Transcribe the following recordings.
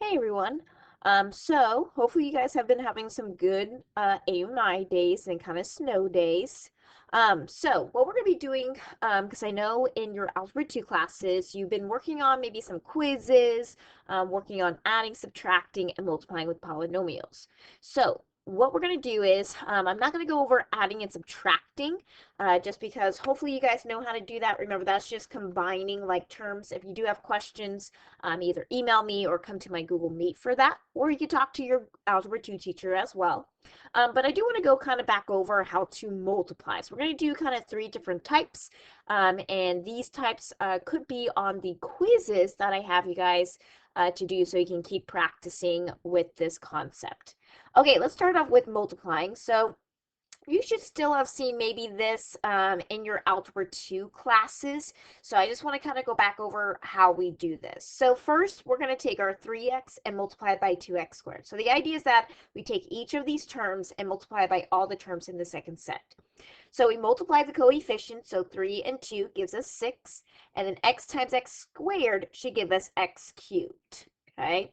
Hey everyone. So hopefully you guys have been having some good AMI days and kind of snow days. So what we're going to be doing, because I know in your Algebra 2 classes, you've been working on maybe some quizzes, working on adding, subtracting, and multiplying with polynomials. So what we're going to do is, I'm not going to go over adding and subtracting, just because hopefully you guys know how to do that. Remember, that's just combining like terms. If you do have questions, either email me or come to my Google Meet for that, or you can talk to your Algebra 2 teacher as well. But I do want to go kind of back over how to multiply. So we're going to do kind of 3 different types, and these types could be on the quizzes that I have you guys to do so you can keep practicing with this concept. Okay, let's start off with multiplying. So you should still have seen maybe this in your Algebra 2 classes. So I just want to kind of go back over how we do this. So first, we're going to take our 3x and multiply it by 2x squared. So the idea is that we take each of these terms and multiply by all the terms in the second set. So we multiply the coefficients, so 3 and 2 gives us 6, and then x times x squared should give us x cubed, okay?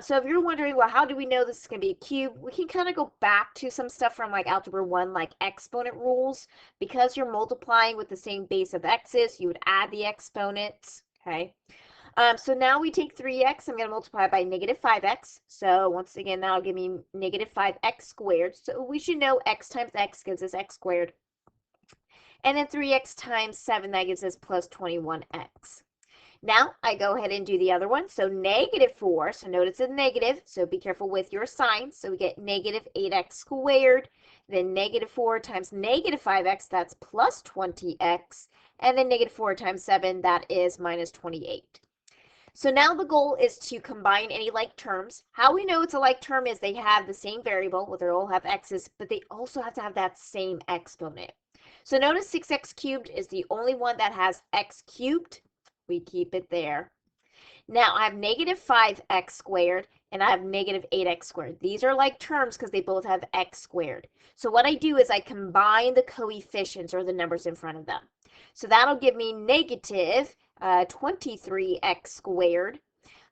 So if you're wondering, well, how do we know this is going to be a cube? We can kind of go back to some stuff from like Algebra 1, like exponent rules. Because you're multiplying with the same base of x's, you would add the exponents, okay? So now we take 3x, I'm going to multiply by negative 5x. So once again, that'll give me negative 5x squared. So we should know x times x gives us x squared. And then 3x times 7, that gives us plus 21x. Now I go ahead and do the other one. So negative 4, so notice it's a negative, so be careful with your signs. So we get negative 8x squared, then negative 4 times negative 5x, that's plus 20x, and then negative 4 times 7, that is minus 28. So now the goal is to combine any like terms. How we know it's a like term is they have the same variable, well, they all have x's, but they also have to have that same exponent. So notice 6x cubed is the only one that has x cubed. We keep it there. Now I have negative 5x squared and I have negative 8x squared. These are like terms because they both have x squared. So what I do is I combine the coefficients or the numbers in front of them. So that'll give me negative 23x squared.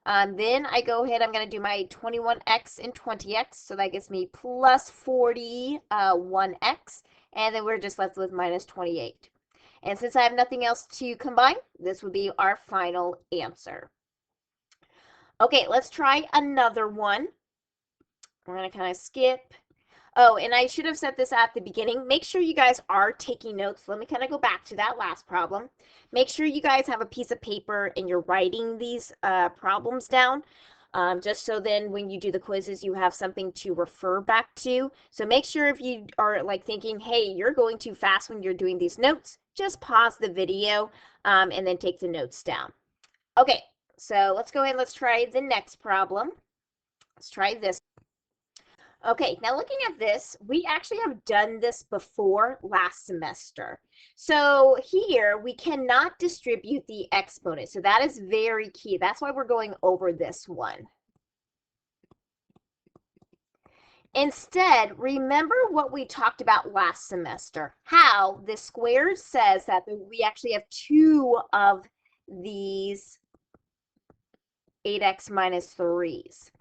Then I go ahead, I'm going to do my 21x and 20x. So that gives me plus 41x. And then we're just left with minus 28. And since I have nothing else to combine, this would be our final answer. Okay, let's try another one. We're going to kind of skip. Oh, and I should have said this at the beginning. Make sure you guys are taking notes. Let me kind of go back to that last problem. Make sure you guys have a piece of paper and you're writing these problems down. Just so then when you do the quizzes, you have something to refer back to. So make sure if you are like thinking, hey, you're going too fast when you're doing these notes, just pause the video and then take the notes down. Okay, so let's go ahead and let's try the next problem. Let's try this. Okay, now looking at this, we actually have done this before last semester. So here we cannot distribute the exponent. So that is very key. That's why we're going over this one. Instead, remember what we talked about last semester, how the square says that we actually have 2 of these 8x minus 3's.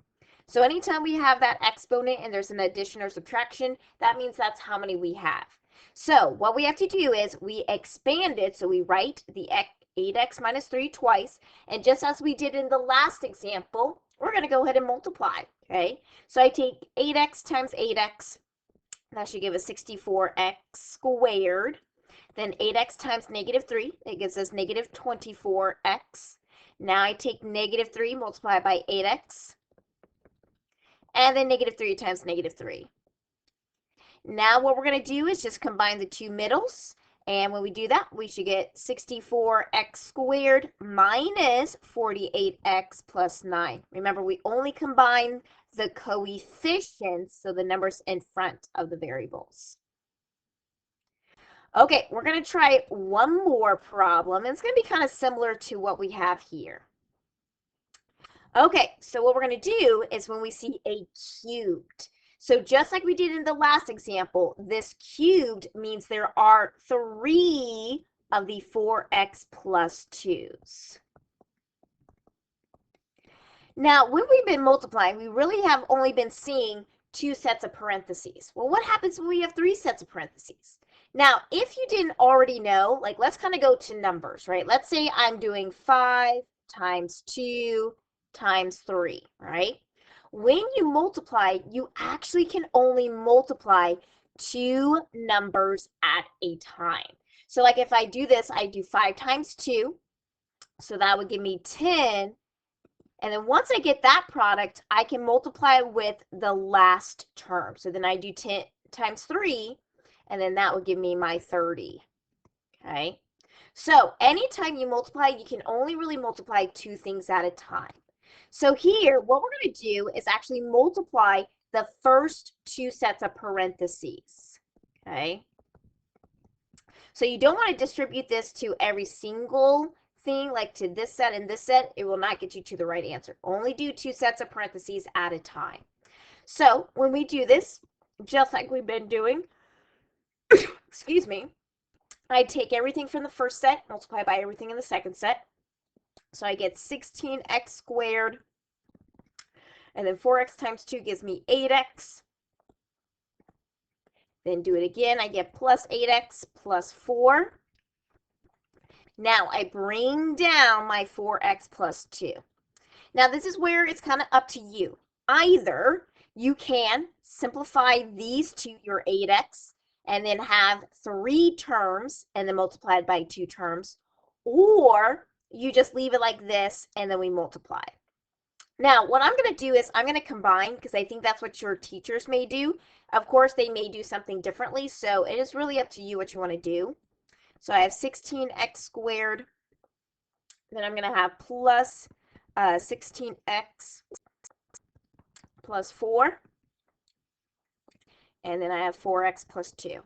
So anytime we have that exponent and there's an addition or subtraction, that means that's how many we have. So what we have to do is we expand it, so we write the 8x minus 3 twice, and just as we did in the last example, we're going to go ahead and multiply, okay? So I take 8x times 8x, that should give us 64x squared. Then 8x times negative 3, it gives us negative 24x. Now I take negative 3, multiply by 8x, and then negative 3 times negative 3. Now what we're going to do is just combine the two middles. And when we do that, we should get 64x squared minus 48x plus 9. Remember, we only combine the coefficients, so the numbers in front of the variables. Okay, we're going to try one more problem. It's going to be kind of similar to what we have here. Okay, so what we're going to do is when we see a cubed, so just like we did in the last example, this cubed means there are 3 of the 4x plus 2's. Now, when we've been multiplying, we really have only been seeing two sets of parentheses. Well, what happens when we have three sets of parentheses? Now, if you didn't already know, like let's kind of go to numbers, right? Let's say I'm doing 5 times 2 times 3, right? When you multiply, you actually can only multiply two numbers at a time. So like if I do this, I do 5 times 2, so that would give me 10. And then once I get that product, I can multiply with the last term. So then I do 10 times 3, and then that would give me my 30. Okay? So anytime you multiply, you can only really multiply two things at a time. So here, what we're going to do is actually multiply the first two sets of parentheses. Okay? So you don't want to distribute this to every single thing, like to this set and this set. It will not get you to the right answer. Only do two sets of parentheses at a time. So when we do this, just like we've been doing, excuse me, I take everything from the first set, multiply by everything in the second set. So I get 16x squared, and then 4x times 2 gives me 8x. Then do it again, I get plus 8x plus 4. Now I bring down my 4x plus 2. Now this is where it's kind of up to you. Either you can simplify these to your 8x and then have 3 terms and then multiply it by 2 terms, or you just leave it like this and then we multiply. Now, what I'm going to do is I'm going to combine, because I think that's what your teachers may do. Of course, they may do something differently, so it is really up to you what you want to do. So I have 16x squared. Then I'm going to have plus 16x plus 4. And then I have 4x plus 2.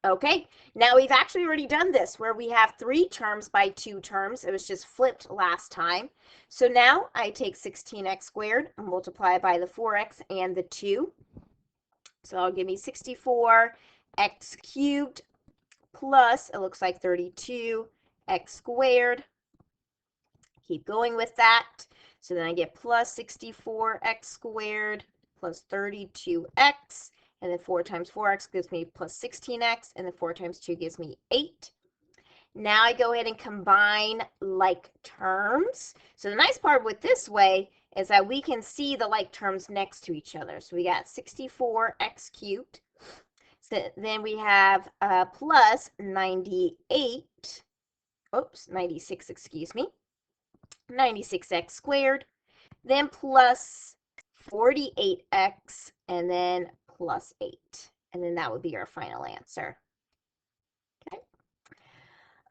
Okay, now we've actually already done this where we have 3 terms by 2 terms. It was just flipped last time. So now I take 16x squared and multiply it by the 4x and the 2. So that'll give me 64x cubed plus, it looks like 32x squared. Keep going with that. So then I get plus 64x squared plus 32x. And then 4 times 4x gives me plus 16x, and then 4 times 2 gives me 8. Now I go ahead and combine like terms. So the nice part with this way is that we can see the like terms next to each other. So we got 64x cubed. So then we have plus 96, excuse me, 96x squared, then plus 48x, and then plus 8. And then that would be our final answer.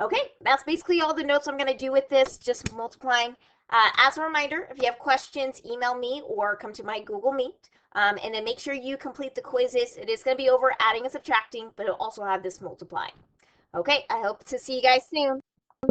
Okay, that's basically all the notes I'm going to do with this, just multiplying. As a reminder, if you have questions, email me or come to my Google Meet. And then make sure you complete the quizzes. It is going to be over adding and subtracting, but it'll also have this multiplying. Okay, I hope to see you guys soon.